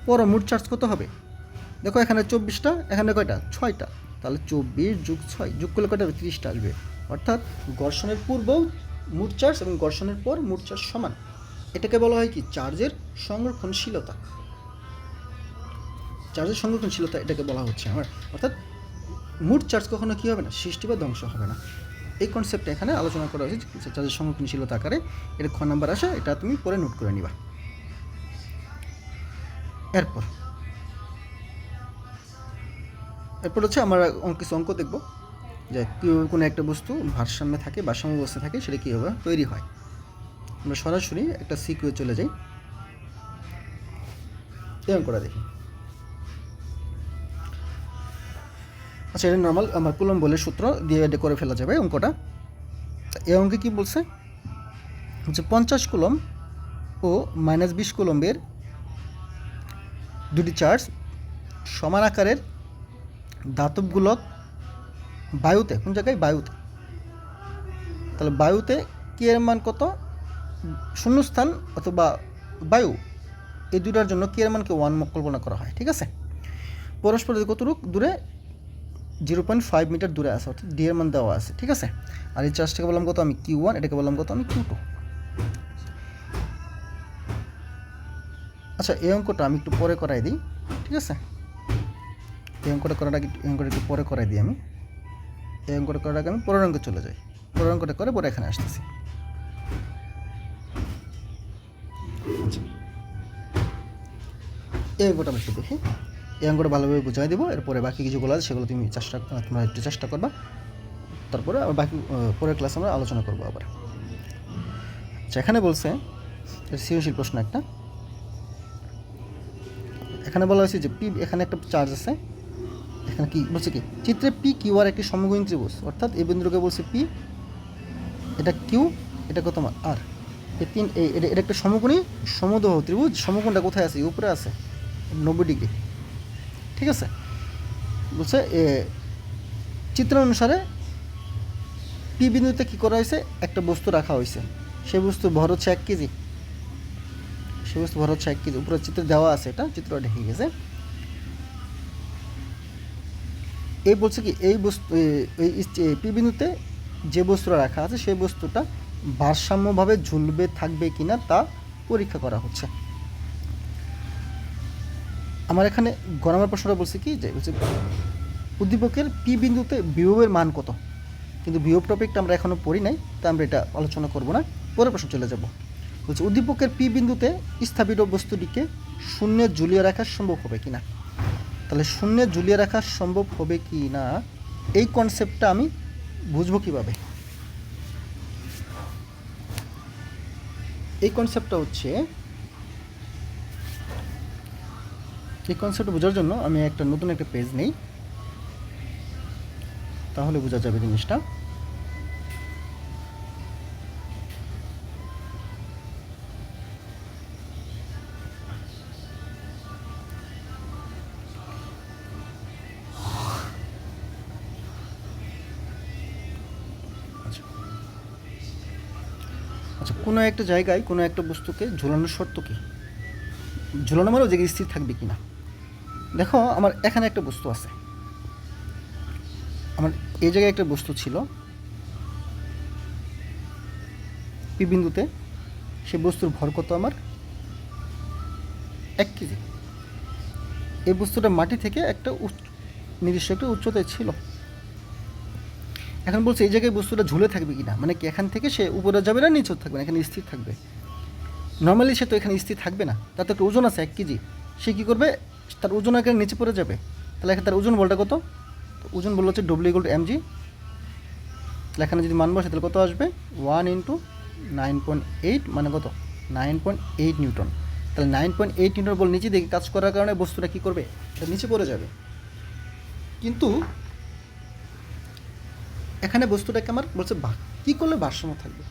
পরও মোট চার্জ কত হবে? দেখো এখানে 24টা, এখানে কয়টা? 6টা। তাহলে 24 যোগ 6 যোগ করলে কয়টা হবে? 30টা আসবে। অর্থাৎ ঘর্ষণের পূর্বেও মোট চার্জ এবং ঘর্ষণের পর মোট চার্জ সমান। এটাকে বলা হয় কি? চার্জের সংরক্ষণশীলতা। চার্জের সংরক্ষণশীলতা এটাকে বলা হচ্ছে আমার। অর্থাৎ মোট চার্জ কখনো কী হবে না? সৃষ্টি বা ধ্বংস হবে না। এই কনসেপ্টটা এখানে আলোচনা করা হয়েছে চার্জের সংরক্ষণশীলতা আকারে। এটা খ নাম্বার আসে, এটা তুমি পরে নোট করে নিবা। এরপর হচ্ছে আমরা কিছু অঙ্ক দেখব যে কীভাবে কোনো একটা বস্তু ভারসাম্যে থাকে, ভারসাম্য অবস্থায় থাকে, সেটা কীভাবে তৈরি হয়। আমরা সরাসরি একটা সিকিউয়ে চলে যাই, এই অঙ্কটা দেখি। আচ্ছা, এটা নর্মাল আমার কুলম্ব বলের সূত্র দিয়ে এটা করে ফেলা যাবে অঙ্কটা। এই অঙ্কে কী বলছে? হচ্ছে 50 কুলম্ব ও -20 কুলম্বের দুটি চার্জ সমান আকারের ধাতব গোলক বায়ুতে, কোন জায়গায়? বায়ুতে। তাহলে বায়ুতে কি এর মান কত? শূন্যস্থান অথবা বায়ু, এই দুটার জন্য কি এর মানকে 1 কল্পনা করা হয়। ঠিক আছে। পরস্পর কতটুক দূরে? 0.5 মিটার দূরে আছে, অর্থাৎ ডি এর মান দেওয়া আছে। ঠিক আছে। আর এই চার্জটাকে বললাম কত? আমি Q1, এটাকে বললাম কত? আমি Q2। আচ্ছা, এই অঙ্কটা আমি একটু পরে করাই দিই। ঠিক আছে। এই অঙ্কটা একটু পরে করাই দিই আমি। এই অঙ্কটা করার আগে আমি পরের অঙ্কে চলে যাই। পরের অঙ্কটা করে পরে এখানে আসতেছি। এই অঙ্কটা আমি একটু দেখি। এই অঙ্কটা ভালোভাবে বুঝাই দেবো। এরপরে বাকি কিছুগুলো আছে সেগুলো তোমরা একটু চেষ্টা করবা। তারপরে বাকি পরের ক্লাসে আমরা আলোচনা করবো আবার। আচ্ছা, এখানে বলছে সৃজনশীল প্রশ্ন একটা। এখানে বলা হয়েছে যে পি, এখানে একটা চার্জ আছে। এখানে কি বলছে? কি চিত্রে পি কিউ আর একটি সমকোণী ত্রিভুজ, অর্থাৎ এই বিন্দুকে বলছে পি, এটা কিউ, এটা কত আর। এটা একটা সমকোণী সমদ্বাহু ত্রিভুজ। সমকোণটা কোথায় আছে? উপরে আছে, 90 ডিগ্রি। ঠিক আছে। বলছে চিত্র অনুসারে পি বিন্দুতে কী করা হয়েছে? একটা বস্তু রাখা হয়েছে। সেই বস্তুর ভর হচ্ছে 1 কেজি। উপরে চিত্রে দেওয়া আছে, এটা চিত্র ঢেকে গেছে। এই বলছে কি এই বস্তু, এই পি বিন্দুতে যে বস্তুটা রাখা আছে সেই বস্তুটা ভারসাম্যভাবে ঝুলবে থাকবে কিনা তা পরীক্ষা করা হচ্ছে। আমার এখানে গণনার প্রশ্নটা বলছে কি যে হচ্ছে উদ্দীপকের পি বিন্দুতে বিভবের মান কত। কিন্তু বিভব টপিকটা আমরা এখনও পড়ি নাই, তাই আমরা এটা আলোচনা করব না। পরের প্রশ্ন চলে যাব। বলছে উদ্দীপকের পি বিন্দুতে স্থাপিত বস্তুটিকে শূন্যে ঝুলিয়ে রাখা সম্ভব হবে কিনা। তাহলে শূন্যে ঝুলিয়ে রাখা সম্ভব হবে কি না, এই কনসেপ্টটা আমি বুঝবো কিভাবে? এই কনসেপ্টটা হচ্ছে, এই কনসেপ্টটা বোঝার জন্য আমি নতুন একটা পেজ নেই, তাহলে বোঝা যাবে জিনিসটা। আচ্ছা, কোনো একটা জায়গায় কোনো একটা বস্তুকে ঝোলানোর শর্ত কি? ঝোলানো মানে ওই জায়গায় স্থির থাকবে কি না। দেখো, আমার এখানে একটা বস্তু আছে, আমার এই জায়গায় একটা বস্তু ছিল পি বিন্দুতে। সে বস্তুর ভর কত? আমার 1 কেজি। এই বস্তুটা মাটি থেকে একটা নির্দিষ্ট একটা উচ্চতায় ছিল। এখন বলছে এই জায়গায় বস্তুটা ঝুলে থাকবে কিনা, মানে কি এখান থেকে সে উপরে যাবে না নিচেও থাকবে না, এখানে স্থির থাকবে। নর্মালি সে তো এখানে স্থির থাকবে না, তার তো একটা ওজন আছে 1 কেজি। সে কী করবে? তার ওজন এখানে নিচে পড়ে যাবে। তাহলে এখানে তার ওজন বলটা কত? ওজন বল হচ্ছে W = mg। তাহলে এখানে যদি মান বসে তাহলে কত আসবে? 1 × 9.8 মানে কত 9.8 নিউটন। তাহলে 9.8 নিউটন বল নিচে দিকে কাজ করার কারণে বস্তুটা কী করবে, এটা নিচে পড়ে যাবে। কিন্তু এখানে বস্তুটাকে আমার বলছে কী করলে ভারসাম্য থাকবে।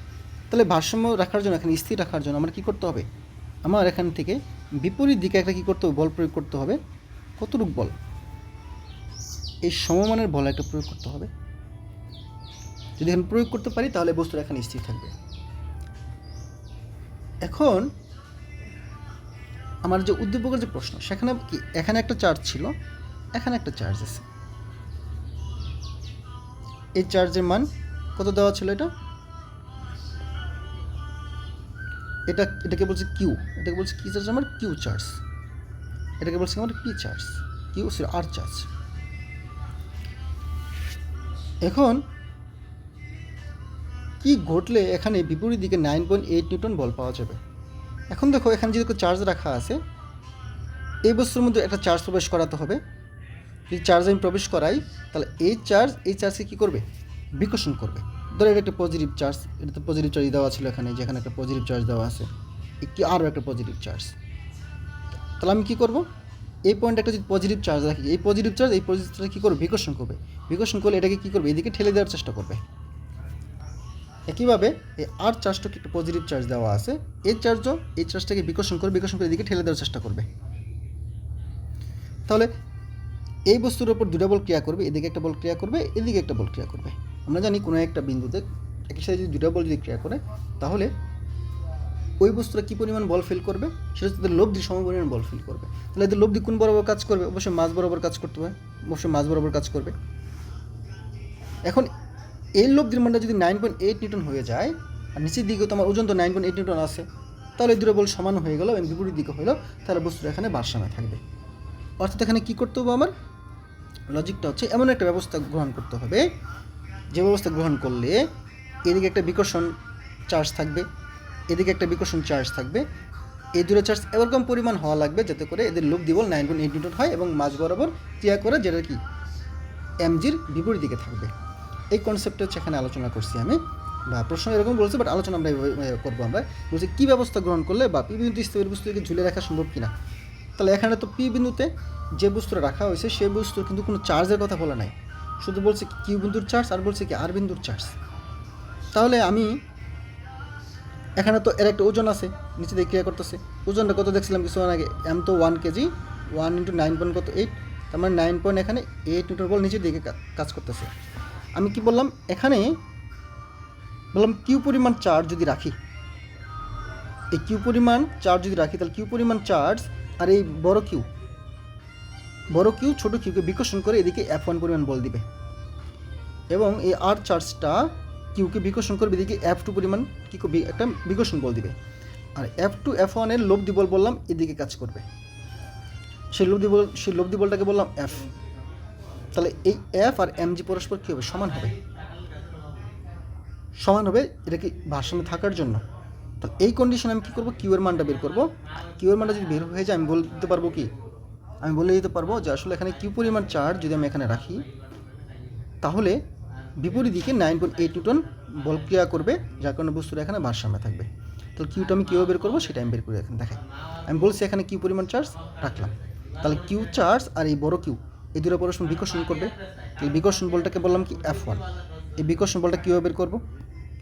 তাহলে ভারসাম্য রাখার জন্য, এখানে স্থির রাখার জন্য আমার কী করতে হবে, আমার এখান থেকে বিপরীত দিকে একটা কী করতে হবে, বল প্রয়োগ করতে হবে। কতটুক বল, এই সমমানের বল একটা প্রয়োগ করতে হবে। যদি এখানে প্রয়োগ করতে পারি তাহলে বস্তুটা এখানে স্থির থাকবে। এখন আমার যে উদ্দীপকের যে প্রশ্ন, সেখানে কি এখানে একটা চার্জ ছিল, এখানে একটা চার্জ আছে, এই চার্জের মান কত দেওয়া ছিল, এটাকে বলছে কিউ, এটাকে বলছে কি চার্জ আমার, কিউ চার্জ। এটাকে বলছে আমার P charge, Q R charge. এখন কি ঘটলে এখানে বিপরীত দিকে 9.8 নিউটন বল পাওয়া যাবে। এখন দেখো এখানে যদি চার্জ রাখা আছে, এই বস্তুর মধ্যে একটা চার্জ প্রবেশ করাতে হবে। যদি চার্জ আমি প্রবেশ করাই তাহলে এই চার্জকে কী করবে, বিকর্ষণ করবে। ধরো এটা একটা পজিটিভ চার্জ, এটা তো পজিটিভ চার্জ দেওয়া ছিল এখানে, যেখানে একটা পজিটিভ চার্জ দেওয়া আছে, একটি আরও একটা পজিটিভ চার্জ। তাহলে আমি কী করব, এই পয়েন্টে একটা যদি পজিটিভ চার্জ রাখি, এই পজিটিভ চার্জ কী করবে, বিকর্ষণ করবে। বিকর্ষণ করলে এটাকে কী করবে, এদিকে ঠেলে দেওয়ার চেষ্টা করবে। একইভাবে এই আর চার্জটাকে একটা পজিটিভ চার্জ দেওয়া আছে, এই চার্জটাকে বিকর্ষণ করে এদিকে ঠেলে দেওয়ার চেষ্টা করবে। তাহলে এই বস্তুর উপর দুটো বল ক্রিয়া করবে, এদিকে একটা বল ক্রিয়া করবে, এদিকে একটা বল ক্রিয়া করবে। আমরা জানি কোনো একটা বিন্দুতে একই সাথে যদি দুটো বল যদি ক্রিয়া করে, তাহলে ওই বস্তুটা কী পরিমাণ বল ফিল করবে, সেটা হচ্ছে তাদের লব্ধি সম পরিমাণ বল ফিল করবে। তাহলে এদের লব্ধি কোন বরাবর কাজ করবে, অবশ্যই মাঝ বরাবর কাজ করতে হবে, অবশ্যই মাঝ বরাবর কাজ করবে। এখন এই লব্ধির মানটা যদি 9.8 নিউটন হয়ে যায়, আর নিচের দিকেও তো আমার ওজন তো 9.8 নিউটন আছে, তাহলে দুটো বল সমান হয়ে গেল এবং বিপরীত দিকে হলো, তাহলে বস্তুটা এখানে ভারসাম্যে থাকবে। অর্থাৎ এখানে কী করতে হবে, আমার লজিকটা হচ্ছে এমন একটা ব্যবস্থা গ্রহণ করতে হবে, যে ব্যবস্থা গ্রহণ করলে এদিকে একটা বিকর্ষণ চার্জ থাকবে, এদিকে একটা বিকর্ষণ চার্জ থাকবে, এই দুটো চার্জ এরকম পরিমাণ হওয়া লাগবে যাতে করে এদের লব্ধি বল 9.8 নিউটন হয় এবং মাঝ বরাবর ক্রিয়া করে, যেটা কি এমজির বিপরীত দিকে থাকবে। এই কনসেপ্টটা হচ্ছে এখানে আলোচনা করছি আমি, বা প্রশ্ন এরকম বলছে, বাট আলোচনা আমরা করবো। আমরা বলছি কী ব্যবস্থা গ্রহণ করলে বা পি বিন্দু স্থির বস্তুকে ঝুলে রাখা সম্ভব কিনা। তাহলে এখানে তো পি বিন্দুতে যে বস্তুটা রাখা হয়েছে সেই বস্তুর কিন্তু কোনো চার্জের কথা বলা নাই, শুধু বলছে কিউ বিন্দুর চার্জ আর বলছে কি আর বিন্দুর চার্জ। তাহলে আমি এখানে তো এর একটা ওজন আছে, নিচে দিয়ে ক্রিয়া করতেছে, ওজনটা কত দেখছিলাম কিছুক্ষণ আগে, এম তো 1 কেজি, 1 × 9.8, তার মানে 9 এখানে 8 নিউটন বল নিচের দিকে কাজ করতেছে। আমি কি বললাম, এখানে বললাম কিউ পরিমাণ চার্জ যদি রাখি, এই কিউ পরিমাণ চার্জ যদি রাখি, তাহলে কিউ পরিমাণ চার্জ আর এই বড় কিউ ছোটো কিউকে বিকর্ষণ করে এদিকে F1 পরিমাণ বল দিবে, এবং এই আর চার্জটা কিউকে বিকর্ষণ করবে এদিকে F2 পরিমাণ কি একটা বিকর্ষণ বল দিবে। আর F2 F1 এর লব্ধি বল বললাম এদিকে কাজ করবে, সেই লব্ধি বলটাকে বললাম F। তাহলে এই F আর mg পরস্পর কী হবে, সমান হবে, এটা কি ভারসাম্য থাকার জন্য। তাহলে এই কন্ডিশনে আমি কী করবো, কিউ এর মানটা বের করবো। কিউ এর মানটা যদি বের হয়ে যায়, আমি বলে দিতে পারবো যে আসলে এখানে কিউ পরিমাণ চার্জ যদি আমি এখানে রাখি, তাহলে বিপরীত দিকে 9.8 নিউটন বল ক্রিয়া করবে, যার কারণে বস্তুটা এখানে ভারসাম্যে থাকবে। তাহলে কিউটা আমি কীভাবে বের করবো সেটা আমি বের করে এখানে দেখাই। আমি বলছি এখানে কিউ পরিমাণ চার্জ রাখলাম, তাহলে কিউ চার্জ আর এই বড় কিউ এই দুটো পরস্পর বিকর্ষণ করবে। তাহলে বিকর্ষণ বলটাকে বললাম কি F1। এই বিকর্ষণ বলটা কীভাবে বের করবো,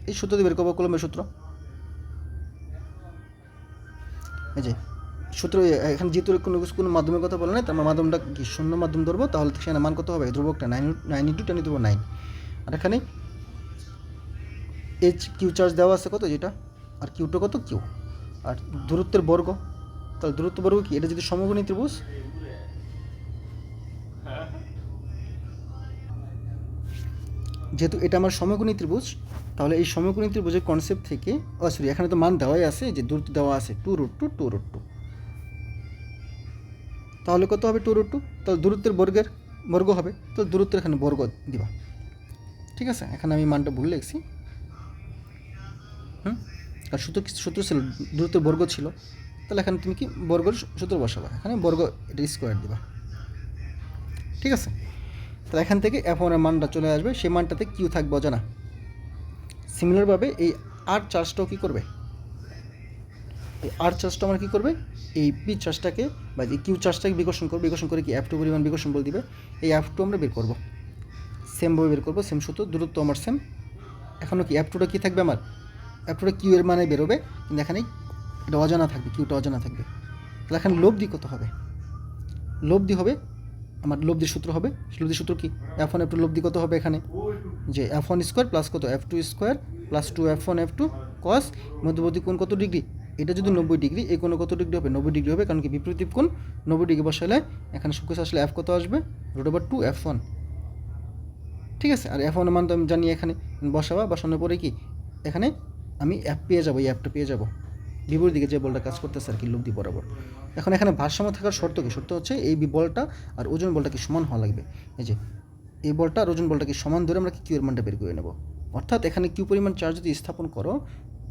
এই সূত্র দিয়ে বের করবো, কুলম্বের সূত্র। এই যে সূত্র, এখানে যেহেতু কোনো মাধ্যমের কথা বলে নাই, তার মাধ্যমটা কি শূন্য মাধ্যম ধরবো, তাহলে সেখানে মান কত হবে, ধ্রুবকটা 9 × 10⁻⁹। আর এখানে এইচ কিউ চার্জ দেওয়া আছে কত, যেটা, আর কিউটা কত কিউ, আর দূরত্বের বর্গ। তাহলে দূরত্ব বর্গ কি, এটা যদি সমকোণী ত্রিভুজ, যেহেতু এটা আমার সমকোণী ত্রিভুজ, তাহলে এই সমকোণী ত্রিভুজের কনসেপ্ট থেকে, এখানে তো মান দেওয়াই আছে, যে দূরত্ব দেওয়া আছে 2√2, তাহলে কত হবে 2√2, তাহলে দূরত্বের বর্গ হবে, তো দূরত্বের এখানে বর্গ দিবা। ঠিক আছে, এখানে আমি মানটা ভুল লিখছি, আর সূত্র ছিল দূরত্বের বর্গ ছিল, তাহলে এখানে তুমি কি বর্গের সূত্র বসাবা, এখানে বর্গ এটা স্কোয়ার দিবা। ঠিক আছে, তাহলে এখান থেকে F1 এর মানটা চলে আসবে, সেই মানটাতে কিউ থাকবে অজানা। সিমিলারভাবে এই আর চার্জটাও কী করবে, এই আর চার্জটা আমরা কী করবে, এই পি চার্জটাকে বা এই কিউ চার্জটাকে বিকর্ষণ করবে, বিকর্ষণ করে কি F2 পরিমাণ বিকর্ষণ বল দিবে, এই F2 আমরা বের করবো, সেমভাবে বের করবো, সেম সূত্র, দূরত্ব আমার সেম। এখনও কি F2টা কী থাকবে আমার, F2টা কিউ এর মানে বেরোবে, কিন্তু এখানে এটা অজানা থাকবে, কিউটা অজানা থাকবে। তাহলে এখানে লব্ধি কত হবে, লব্ধি হবে আমার, লব্ধির সূত্র হবে, লব্ধির সূত্র কি, F1 F2 লব্ধি কত হবে এখানে, যে F1 স্কোয়ার প্লাস কত F2 square plus 2 F1 F2 কস মধ্যবর্তী কোণ কত ডিগ্রি, এটা যদি 90 ডিগ্রি, এই কোণ কত ডিগ্রি হবে, 90 ডিগ্রি হবে, কারণ কি বিপরীত কোণ 90 ডিগ্রি বসালে এখানে সূক্ষ্ম আসলে F কত আসবে, √2 F1, ঠিক আছে। আর F1 এর মান তো আমি জানি, এখানে বসানোর পরে কি এখানে আমি F পেয়ে যাবো, এই Fটা পেয়ে যাবো, বিপরীত দিকে যে বলটা কাজ করতেছে আর কি, লব্ধি বরাবর। এখন এখানে ভারসাম্য থাকার শর্ত কি, শর্ত হচ্ছে এই বলটা আর ওজন বলটা কি সমান হওয়া লাগবে, এই যে এই বলটা আর ওজন বলটা কি সমান ধরে আমরা কি কিউ এর মানটা বের করে নেব। অর্থাৎ এখানে কিউ পরিমাণ চার্জ যদি স্থাপন করো,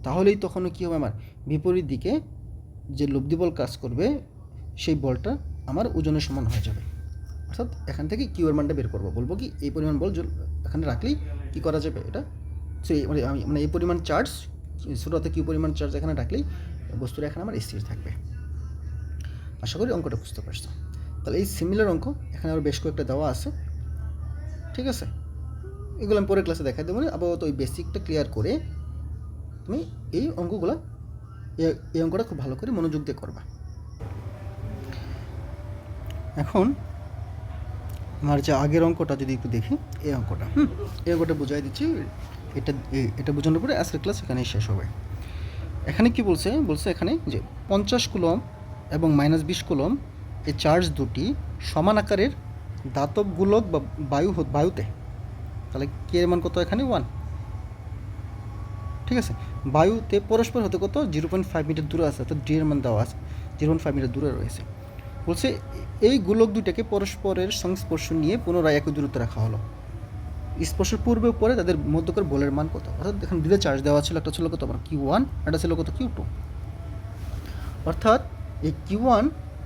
তাহলেই তখনও কী হবে, আমার বিপরীত দিকে যে লব্ধি বল কাজ করবে সেই বলটা আমার ওজনের সমান হয়ে যাবে। অর্থাৎ এখান থেকে কিউ এর মানটা বের করবো, বলবো কি এই পরিমাণ বল এখানে রাখলেই কী করা যাবে, এটা সেই মানে এই পরিমাণ চার্জ শুরুতে কিউ পরিমাণ চার্জ এখানে রাখলেই বস্তুটা এখানে আমার স্থির থাকবে। আশা করি অঙ্কটা বুঝতে পারছো। তাহলে এই সিমিলার অঙ্ক এখানে আরও বেশ কয়েকটা দেওয়া আছে, ঠিক আছে, এগুলো আমি পরের ক্লাসে দেখাই দেবো। আপাতত ওই বেসিকটা ক্লিয়ার করে তুমি এই অঙ্কগুলো, এই অঙ্কটা খুব ভালো করে মনোযোগ দিয়ে করবা। এখন আমার যে আগের অঙ্কটা যদি একটু দেখি, এই অঙ্কটা বুঝাই দিচ্ছি, এটা বোঝানোর পরে আজকের ক্লাস এখানেই শেষ হবে। এখানে কি বলছে এখানে যে 50 কুলম এবং -20 কুলম এই চার্জ দুটি সমান আকারের ধাতব গোলক বা বায়ুতে, তাহলে কে এর মান কত, এখানে 1, ঠিক আছে, বায়ুতে পরস্পর হতে কত 0.5 মিটার দূরে আছে, অর্থাৎ ডি এর মান দেওয়া আছে 0.5 মিটার দূরে রয়েছে। বলছে এই গোলক দুটাকে পরস্পরের সংস্পর্শ নিয়ে পুনরায় একই দূরত্বে রাখা হলো, স্পর্শের পূর্বে পরে তাদের মধ্যকার বলের মান কত। অর্থাৎ এখানে দুটো চার্জ দেওয়া ছিল, একটা ছিল কত আমার Q1, একটা ছিল কত Q2। অর্থাৎ এই Q1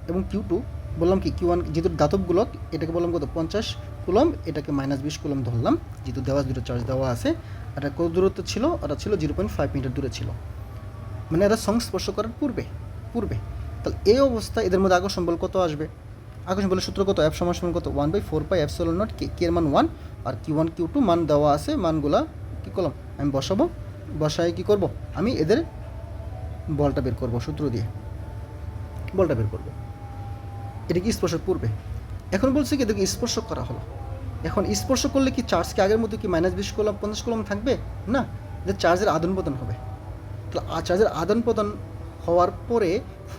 এবং Q2 বললাম কি, Q1 যেহেতু ধাতব গোলক, এটাকে বললাম কত 50 কুলম, এটাকে -20 কুলম ধরলাম, যেহেতু দেওয়া দুটো চার্জ দেওয়া আছে। এটা কত দূরত্ব ছিল, ওটা ছিল 0.5 মিটার দূরে ছিল, মানে এরা সংস্পর্শ করার পূর্বে। তাহলে এই অবস্থায় এদের মধ্যে আকর্ষণ বল কত আসবে, আকর্ষণ বলের সূত্র কত, F সমান কত 1/4 এপসিলন নট, কে এর মান 1 আর Q1 Q2 মান দেওয়া আছে, মানগুলা কী করলাম আমি বসায় কী করব, আমি এদের বলটা বের করব, সূত্র দিয়ে বলটা বের করব। এটা কি স্পর্শের পূর্বে। এখন বলছে কি এদেরকে স্পর্শ করা হলো, এখন স্পর্শ করলে কি চার্জ কি আগের মতো কি -20 কুলম 50 কুলম থাকবে না, যে চার্জের আদান প্রদান হবে। তাহলে চার্জের আদান প্রদান হওয়ার পরে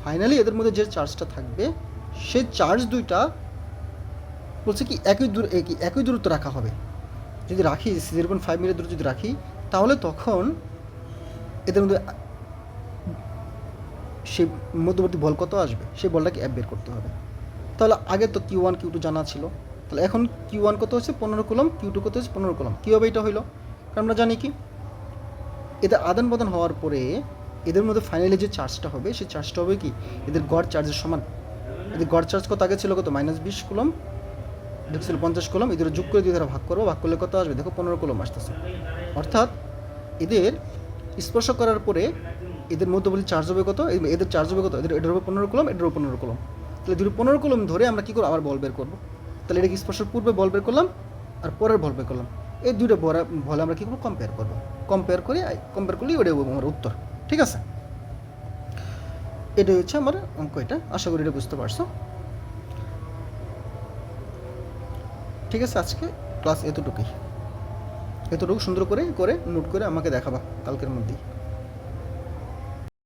ফাইনালি এদের মধ্যে যে চার্জটা থাকবে, সেই চার্জ দুইটা বলছে কি একই দূরত্ব রাখা হবে। যদি রাখি 0.5 মিটার দূরত্ব যদি রাখি, তাহলে তখন এদের মধ্যে সেই মধ্যবর্তী বল কত আসবে, সেই বলটাকে অ্যাপ বের করতে হবে। তাহলে আগে তো Q1 Q2 জানা ছিল, তাহলে এখন Q1 কত হচ্ছে 15 কুলম, Q2 কত হচ্ছে 15 কুলম। কীভাবে এটা হইলো, কারণ আমরা জানি কি এদের আদান প্রদান হওয়ার পরে এদের মধ্যে ফাইনালি যে চার্জটা হবে, সেই চার্জটা হবে কি এদের গড় চার্জের সমান। এদের গড় চার্জ কত আগে ছিল কত -20 কুলম, এটা ছিল 50 কুলম, এদের যোগ করে 2 দ্বারা ভাগ করলে কত আসবে, দেখো 15 কুলম আসতেছে। অর্থাৎ এদের স্পর্শ করার পরে এদের মধ্যবর্তী চার্জ হবে কত, এদের চার্জ হবে কত, এদের হবে 15 কুলম, এটারও 15 কুলম। তাহলে 15 কুলম ধরে আমরা কী করবো, আবার বল বের করবো। তাহলে এটাকে স্পর্শের পূর্বে বল বের করলাম আর পরের বল বের করলাম, এই দুটো বলে আমরা কী করবো, কম্পেয়ার করলেই ওটা আমার উত্তর, ঠিক আছে। এটাই হচ্ছে আমার অঙ্ক, এটা আশা করি এটা বুঝতে পারছো, ঠিক আছে। আজকে ক্লাস এতটুকু সুন্দর করে নোট করে আমাকে দেখাবা কালকের মধ্যেই।